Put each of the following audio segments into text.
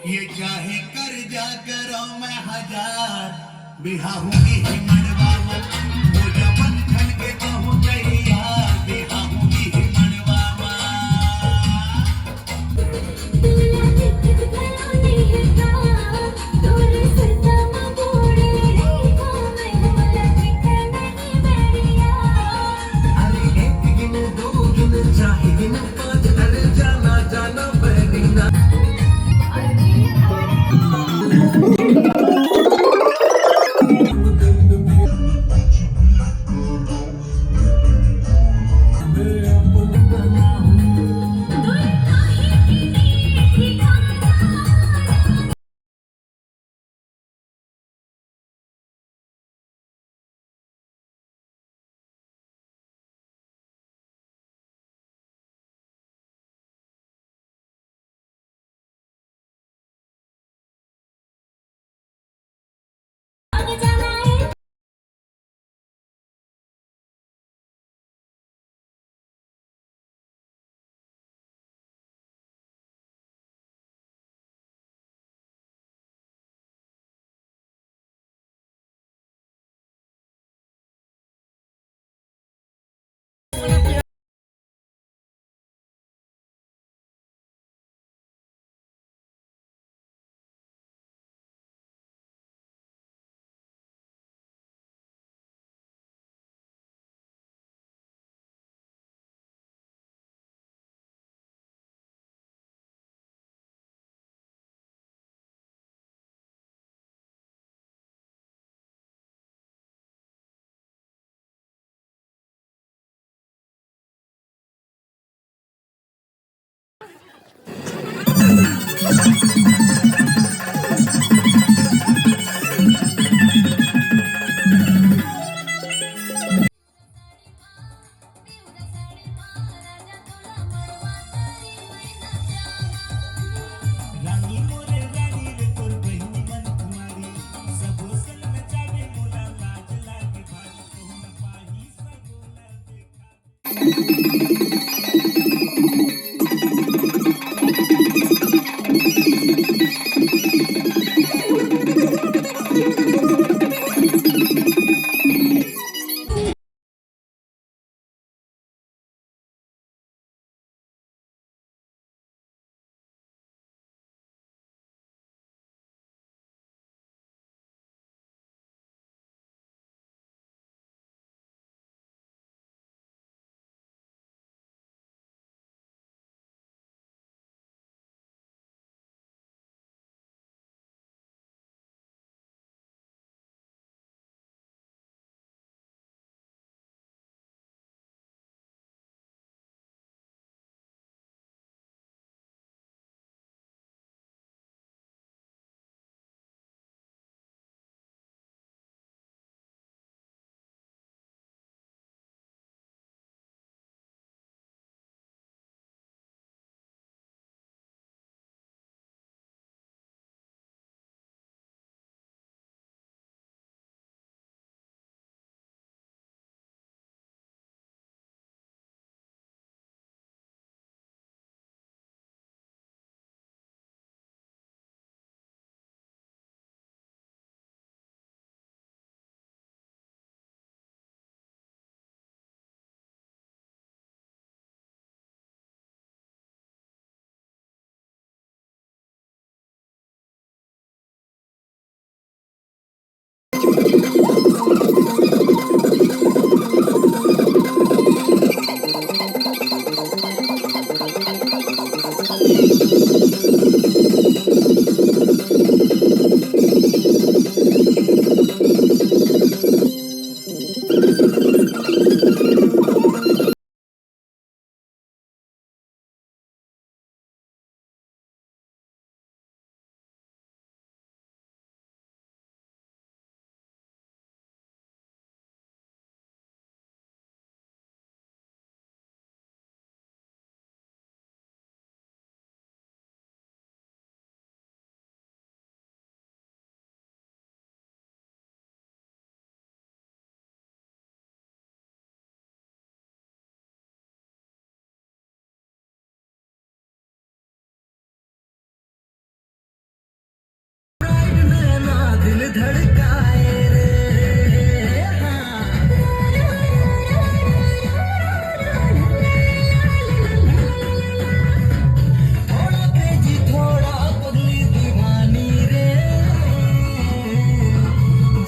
ये चाहे कर जा करो मैं हजार बिहाऊंगी ही मनवावा वो जब बंधन के कहूँ यार बिहाऊंगी ही मनवावा अरे एक गिन दो गिन चाहे गिन पाँच अरे जाना जाना बहरीना रानी मोरे रानी रे तोर बहिनी मन कुमारी सब सल में चाहे मोला लाज लागे भारी कहूँ न पाही सगोला देखा दिल धड़काए रे हाँ। थोड़ा क्रेजी थोड़ा पगली दीवानी रे,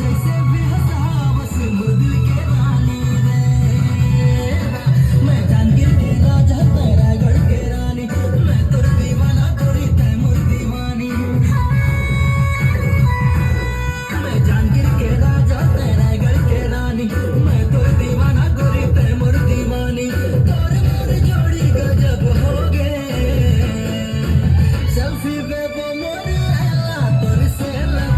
जैसे बेहसा बस मुर्दिल के रानी रे। मैं जानगिर के राजा तेरा गढ़ के रानी, मैं तोर दीवाना तोरी तैमूर दीवानी। मैं जानगिर के राजा तेरा गढ़ के रानी, मैं तोर दीवाना गोरी तैमूर दीवानी। तोर मोर जोड़ी गजब हो गए, सेल्फी बेबो मोर लैला तोर से लग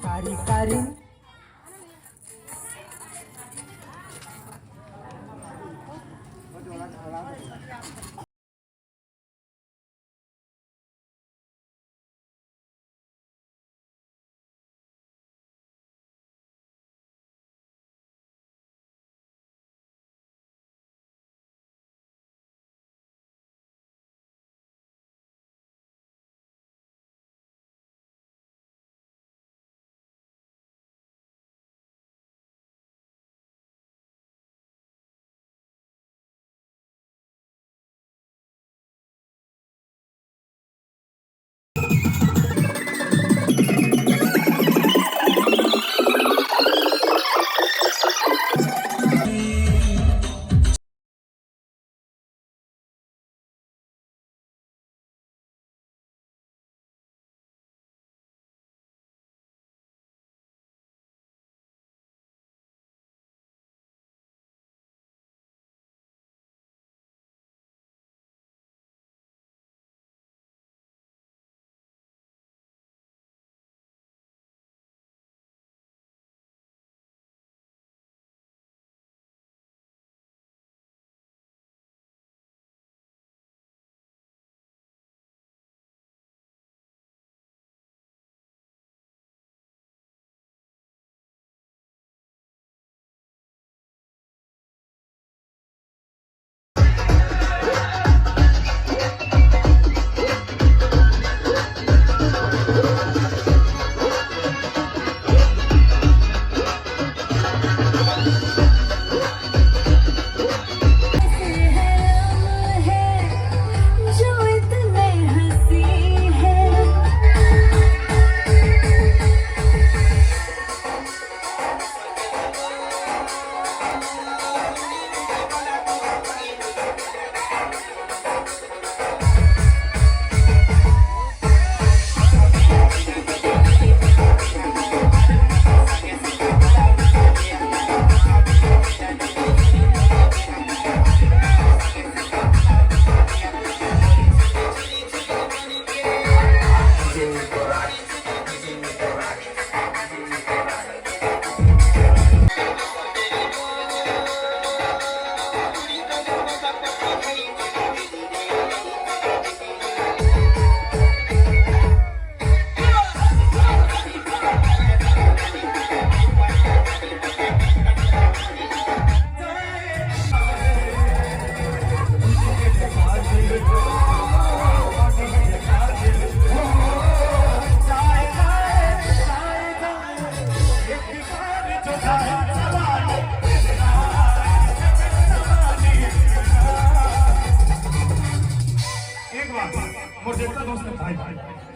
कारी कारी।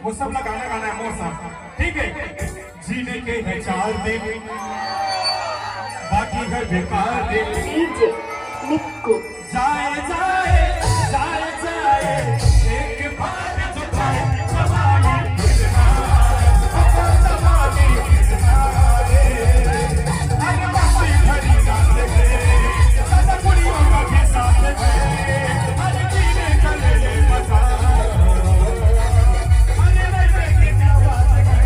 वो सब ना गाना गाना है मोर साहब, ठीक है। जीने के हैं 4 दिन, बाकी है बेकार दिन। डीजे निक्कू जाए जाए जाए जाए एक बार जो जाए जवानी जवानी अरे मस्ती भरी रात है दादा कुड़ियों का भी साथ है अरे जीने का ले मजा अरे वैसे की क्या बात है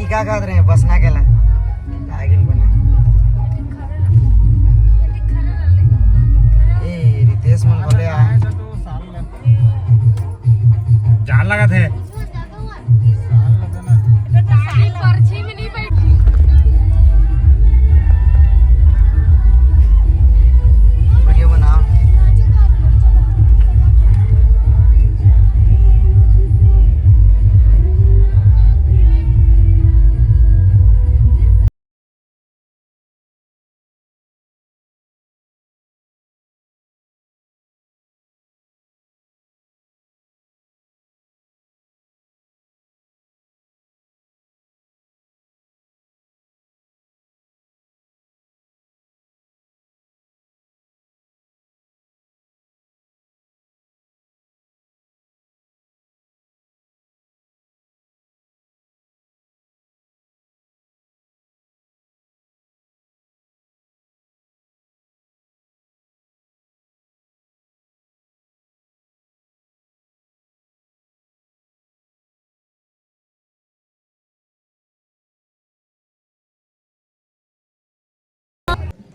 क्या खात रहे बस ना केला आगे पण ए रितेश मन बोले जान लगा थे वीडियो बनाओ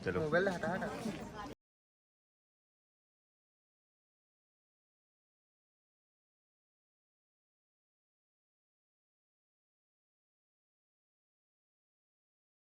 चलो मोबाइल हटा हटा